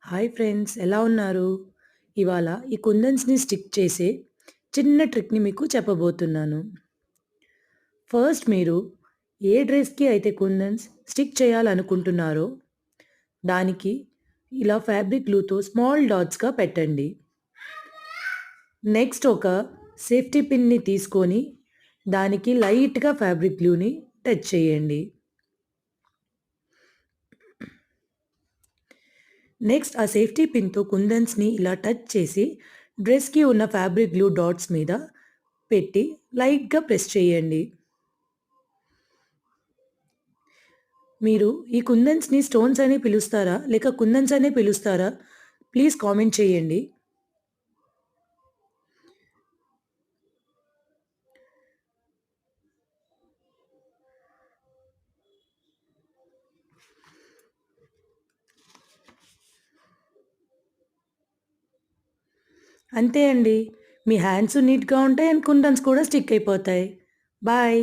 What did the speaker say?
Hi friends, ఎలా ఉన్నారు? ఇవాళ ఈ కుందన్స్‌ని స్టిక్ చేసే చిన్న ట్రిక్‌ని మీకు చెప్పబోతున్నాను. ఫస్ట్ మీరు ఏ డ్రెస్‌కి అయితే కుందన్స్ స్టిక్ చేయాలనుకుంటున్నారో దానికి ఇలా ఫ్యాబ్రిక్ గ్లూతో స్మాల్ డాట్స్‌గా పెట్టండి. నెక్స్ట్ ఒక సేఫ్టీ పిన్‌ని తీసుకొని దానికి లైట్‌గా ఫ్యాబ్రిక్ గ్లూని టచ్ చేయండి. నెక్స్ట్ ఆ సేఫ్టీ పిన్‌తో కుందన్స్‌ని ఇలా టచ్ చేసి డ్రెస్‌కి ఉన్న ఫ్యాబ్రిక్ గ్లూ డాట్స్ మీద పెట్టి లైట్‌గా ప్రెస్ చేయండి. మీరు ఈ కుందన్స్‌ని స్టోన్స్ అని పిలుస్తారా? లేక కుందన్స్ అనే పిలుస్తారా? ప్లీజ్ కామెంట్ చేయండి. అంతే అండి. మీ హ్యాండ్స్ నీట్‌గా ఉంటాయి అండ్ కుందన్స్ కూడా స్టిక్ అయిపోతాయి. బాయ్.